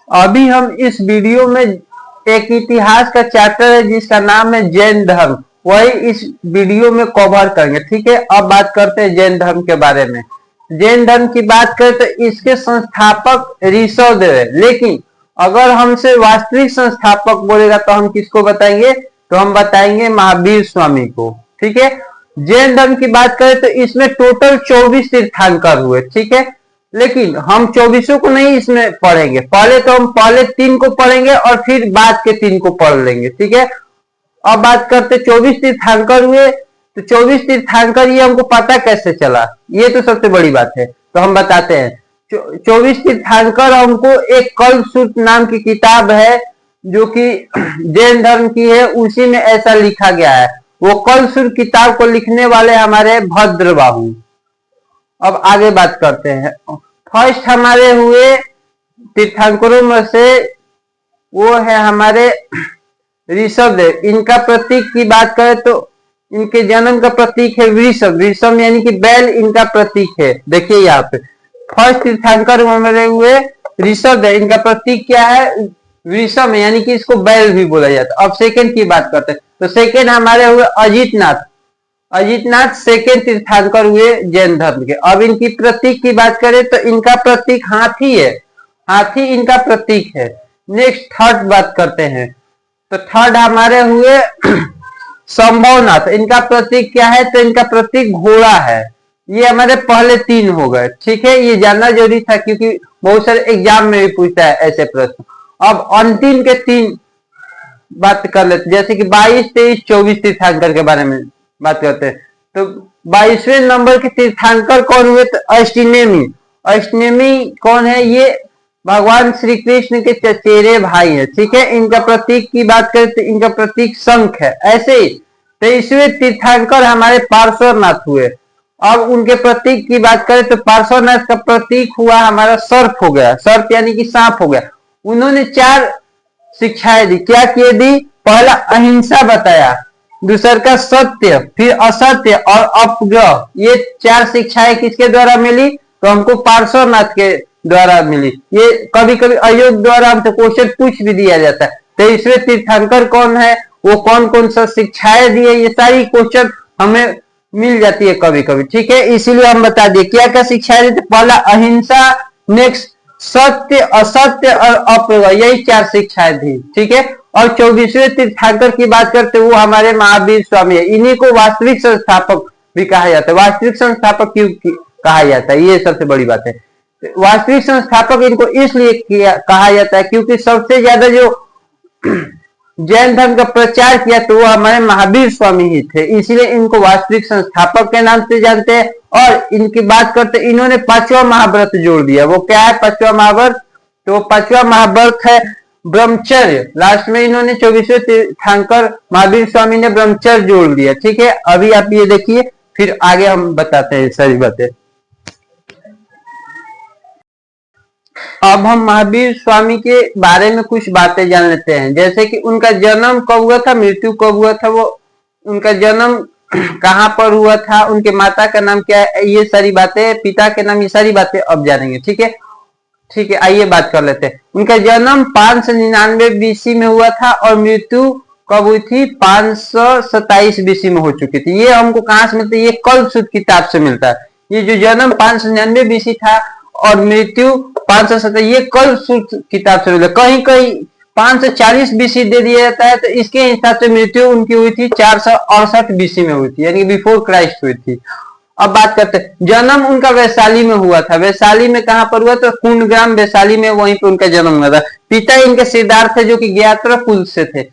अभी हम इस वीडियो में एक इतिहास का चैप्टर है जिसका नाम है जैन धर्म, वही इस वीडियो में कवर करेंगे। ठीक है, अब बात करते हैं जैन धर्म के बारे में। जैन धर्म की बात करें तो इसके संस्थापक ऋषभदेव है, लेकिन अगर हमसे वास्तविक संस्थापक बोलेगा तो हम किसको बताएंगे? तो हम बताएंगे महावीर स्वामी को। ठीक है, जैन धर्म की बात करें तो इसमें टोटल 24 तीर्थंकर हुए। ठीक है, लेकिन हम 24 को नहीं इसमें पढ़ेंगे, पहले तो हम पहले 3 को पढ़ेंगे और फिर बाद के 3 को पढ़ लेंगे। ठीक है, अब बात करते 24 तीर्थंकर हुए, तो 24 तीर्थंकर ये हमको पता कैसे चला, ये तो सबसे बड़ी बात है, तो हम बताते हैं। 24 तीर्थंकर हमको एक कल्पसूत्र नाम की किताब है जो कि जैन धर्म की है, उसी में ऐसा लिखा गया है। वो कल्पसूत्र किताब को लिखने वाले हमारे भद्रबाहु। अब आगे बात करते हैं। फर्स्ट हमारे हुए तीर्थंकरों में से वो है हमारे ऋषभदेव। इनका प्रतीक की बात करें तो इनके जन्म का प्रतीक है वृषभ, वृषभ यानी कि बैल इनका प्रतीक है। देखिए यहाँ पे फर्स्ट तीर्थंकर हमारे हुए ऋषभदेव, इनका प्रतीक क्या है? वृषभ, यानी कि इसको बैल भी बोला जाता है। अब सेकंड की बात करते हैं, तो सेकंड हमारे हुए अजितनाथ। अजितनाथ सेकंड तीर्थंकर हुए जैन धर्म के। अब इनकी प्रतीक की बात करें तो इनका प्रतीक हाथी है, हाथी इनका प्रतीक है। नेक्स्ट थर्ड बात करते हैं, तो थर्ड हमारे हुए संभवनाथ। इनका प्रतीक क्या है? तो इनका प्रतीक घोड़ा है। ये हमारे पहले 3 हो गए। ठीक है, ये जानना जरूरी था क्योंकि बहुत सारे एग्जाम में भी पूछता है ऐसे प्रश्न। अब अंतिम के 3 बात कर लेते, जैसे कि 22, 23, 24 तीर्थंकर के बारे में बात करते हैं। तो 22वें नंबर के तीर्थंकर कौन हुए? तो अष्टनेमी। अष्टनेमी कौन है? ये भगवान श्री कृष्ण के चचेरे भाई है। ठीक है, इनका प्रतीक की बात करें तो इनका प्रतीक शंख है। ऐसे ही 23वें तीर्थंकर हमारे पार्श्वनाथ हुए। अब उनके प्रतीक की बात करें तो पार्श्वनाथ का प्रतीक हुआ हमारा सर्प हो गया, सर्प यानी कि सांप हो गया। उन्होंने 4 शिक्षाएं दी। क्या किए दी? पहला अहिंसा बताया, दूसर का सत्य, फिर असत्य और अपग्रह। ये 4 शिक्षाएं किसके द्वारा मिली? तो हमको पार्श्वनाथ के द्वारा मिली। ये कभी कभी अयोग द्वारा हमसे क्वेश्चन पूछ भी दिया जाता है। 23वें तीर्थंकर कौन है, वो कौन कौन सा शिक्षाएं दी है, ये सारी क्वेश्चन हमें मिल जाती है कभी कभी। ठीक है, इसीलिए हम बता दिए क्या क्या शिक्षाएं दी। पहला अहिंसा, नेक्स्ट सत्य, असत्य और अपग्रह, यही 4 शिक्षाएं थी। ठीक है, और 24वें तीर्थंकर की बात करते वो हमारे महावीर स्वामी है। इन्हीं को वास्तविक संस्थापक भी कहा जाता है। वास्तविक संस्थापक क्यों कहा जाता है, ये सबसे बड़ी बात है। वास्तविक संस्थापक इनको इसलिए कहा जाता है क्योंकि सबसे ज्यादा जो जैन धर्म का प्रचार किया तो वो हमारे महावीर स्वामी ही थे, इसलिए इनको वास्तविक संस्थापक के नाम से जानते हैं। और इनकी बात करते इन्होंने 5वां महाव्रत जोड़ दिया। वो क्या है 5वां महाव्रत? तो 5वां महाव्रत है ब्रह्मचर्य। लास्ट में इन्होंने 24वें तीर्थंकर महावीर स्वामी ने ब्रह्मचर्य जोड़ दिया। ठीक है, अभी आप ये देखिए, फिर आगे हम बताते हैं सारी बातें। अब हम महावीर स्वामी के बारे में कुछ बातें जान लेते हैं, जैसे कि उनका जन्म कब हुआ था, मृत्यु कब हुआ था, वो उनका जन्म कहाँ पर हुआ था, उनके माता का नाम क्या है, ये सारी बातें, पिता के नाम, ये सारी बातें अब जानेंगे। ठीक है, ठीक है, आइए बात कर लेते हैं। उनका जन्म 599 बीसी में हुआ था और मृत्यु कब हुई थी? 527 बीसी में हो चुकी थी। ये हमको कहाँ से मिलता है? ये कल्पसूत्र किताब से मिलता है। ये जो जन्म 599 बीसी था और मृत्यु 570, ये कल्पसूत्र किताब से मिलता है। कहीं कहीं 540 बीसी दे दिया जाता है, तो इसके हिसाब से मृत्यु उनकी हुई थी 468 बीसी में हुई थी, यानी बिफोर क्राइस्ट हुई थी। अब बात करते हैं, जन्म उनका वैशाली में हुआ था। वैशाली में कहां पर हुआ? तो कुंडग्राम वैशाली में, वहीं पे उनका जन्म हुआ था। पिता इनके सिद्धार्थ जो कि ज्ञात्र कुल से थे।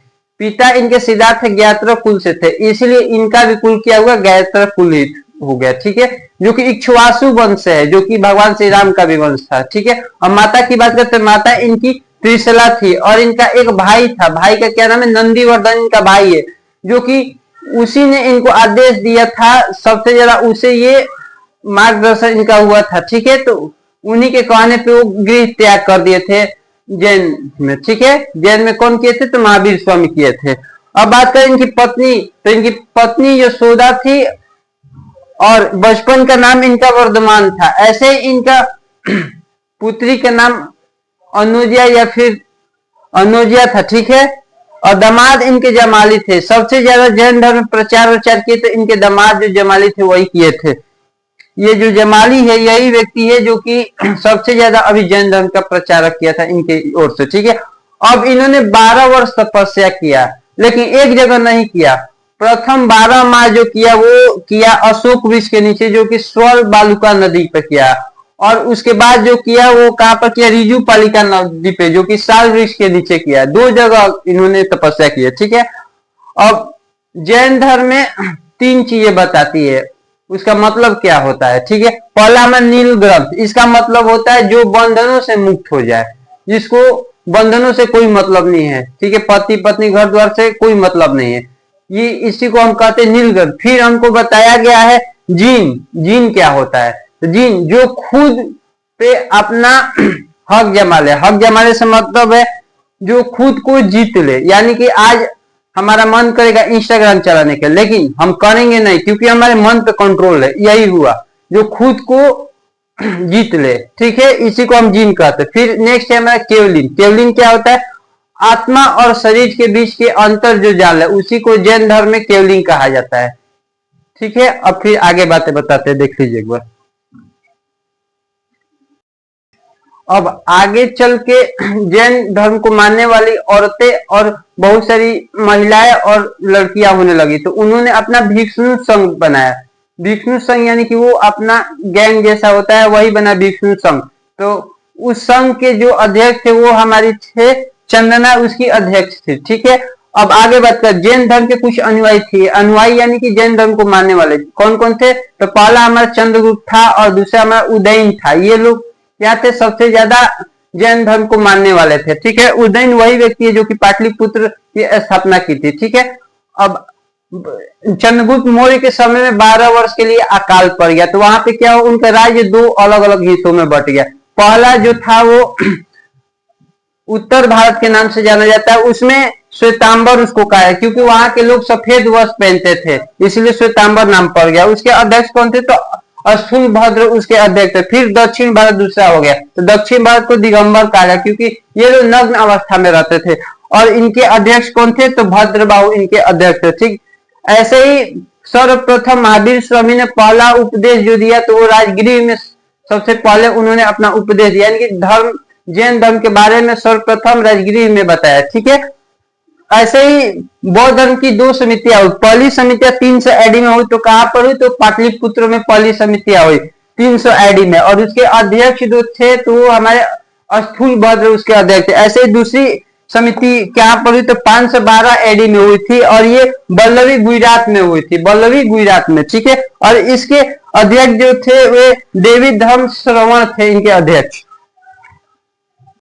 पिता इनके सिद्धार्थ ज्ञात्र कुल से थे, इसलिए इनका भी कुल क्या हुआ? ज्ञात्र कुल हो गया। ठीक है, जो कि इक्ष्वाकु वंश से है, जो कि भगवान श्री राम का भी वंश था। ठीक है, अब माता की बात करते हैं, माता इनकी त्रिशला थी और इनका एक भाई था। भाई का क्या नाम है? नंदीवर्धन इनका भाई है, जो कि उसी ने इनको आदेश दिया था, सबसे ज्यादा उसे ये मार्गदर्शन इनका हुआ था। ठीक है, तो उन्हीं के कहने पे वो गृह त्याग कर दिए थे जैन में। ठीक है, जैन में कौन किए थे? तो महावीर स्वामी किए थे। अब बात करें इनकी पत्नी, तो इनकी पत्नी यशोदा थी और बचपन का नाम इनका वर्धमान था। ऐसे इनका पुत्री का नाम अनुजिया या फिर अनुजिया था, ठीक है। और दामाद इनके जमाली थे। सबसे ज्यादा जैन धर्म प्रचार प्रचार किए तो इनके दामाद जो जमाली थे वही किए थे। ये जो जमाली है यही व्यक्ति है जो कि सबसे ज्यादा अभी जैन धर्म का प्रचारक किया था इनके ओर से, ठीक है। अब इन्होंने 12 वर्ष तपस्या किया, लेकिन एक जगह नहीं किया। प्रथम 12 माह जो किया वो किया अशोक वृक्ष के नीचे, जो कि स्वर बालुका नदी पर किया। और उसके बाद जो किया वो कहां पर किया, रिजु पालिका नदी पे, जो कि साल वृक्ष के नीचे किया। 2 जगह इन्होंने तपस्या की है, ठीक है। अब जैन धर्म में 3 चीजें बताती है, उसका मतलब क्या होता है, ठीक है। पहला में नील ग्रंथ, इसका मतलब होता है जो बंधनों से मुक्त हो जाए, जिसको बंधनों से कोई मतलब नहीं है, ठीक है। पति पत्नी घर द्वार से कोई मतलब नहीं है, ये इसी को हम कहते हैं नील ग्रंथ। फिर हमको बताया गया है जीन। जीन क्या होता है, तो जीन जो खुद पे अपना हक जमा ले। हक जमाने से मतलब है जो खुद को जीत ले, यानी कि आज हमारा मन करेगा इंस्टाग्राम चलाने के, लेकिन हम करेंगे नहीं क्योंकि हमारे मन पे कंट्रोल है। यही हुआ जो खुद को जीत ले, ठीक है, इसी को हम जीन कहते हैं। फिर नेक्स्ट है हमारा केवलिन। केवलिन क्या होता है, आत्मा और शरीर के बीच के अंतर जो जाल है उसी को जैन धर्म में केवलिन कहा जाता है, ठीक है। अब फिर आगे बातें बताते हैं, देख लीजिए एक बार। अब आगे चल के जैन धर्म को मानने वाली औरतें और बहुत सारी महिलाएं और लड़कियां होने लगी, तो उन्होंने अपना भिक्षु संघ बनाया। भिक्षु संघ यानी कि वो अपना गैंग जैसा होता है, वही बना भिक्षु संघ। तो उस संघ के जो अध्यक्ष थे वो हमारी थे चंदना, उसकी अध्यक्ष थी, ठीक है। अब आगे बात कर, जैन धर्म के कुछ अनुयायी थे। अनुयायी यानी कि जैन धर्म को मानने वाले कौन कौन थे, तो पहला हमारा चंद्रगुप्त था और दूसरा हमारा उदयन था। ये लोग क्या थे, सबसे ज्यादा जैन धर्म को मानने वाले थे, ठीक है। उदयन वही व्यक्ति है जो कि पाटलिपुत्र की स्थापना की थी, ठीक है। अब चंद्रगुप्त मौर्य के समय में 12 वर्ष के लिए अकाल पड़ गया, तो वहां पे क्या हो, उनका राज्य 2 अलग अलग हिस्सों में बट गया। पहला जो था वो उत्तर भारत के नाम से जाना जाता है, उसमें श्वेतांबर उसको कहा है क्योंकि वहां के लोग सफेद वस्त्र पहनते थे, इसलिए श्वेतांबर नाम पड़ गया। उसके अध्यक्ष कौन थे, तो अस्थूल भद्र उसके अध्यक्ष थे। फिर दक्षिण भारत दूसरा हो गया, तो दक्षिण भारत को दिगंबर कहा गया क्योंकि ये लोग नग्न अवस्था में रहते थे। और इनके अध्यक्ष कौन थे, तो भद्रबाहु इनके अध्यक्ष थे, ठीक। ऐसे ही सर्वप्रथम महावीर स्वामी ने पहला उपदेश जो दिया तो वो राजगृह में सबसे पहले उन्होंने अपना उपदेश दिया, यानी कि धर्म जैन धर्म के बारे में सर्वप्रथम राजगृह में बताया, ठीक है। ऐसे ही बौद्ध धर्म की 2 समितियां हुई। पहली समितियां 300 एडी में हुई, तो कहां पर हुई, तो पाटलिपुत्र में पहली समितियां हुई 300 एडी में। और उसके अध्यक्ष जो थे तो वो हमारे अस्थूल भद्र उसके अध्यक्ष थे। ऐसे ही दूसरी समिति क्या पर हुई, तो 512 एडी में हुई थी और ये बल्लवी गुजरात में हुई थी, बल्लवी गुजरात में, ठीक है। और इसके अध्यक्ष जो थे वे देवी धर्म श्रवण थे इनके अध्यक्ष।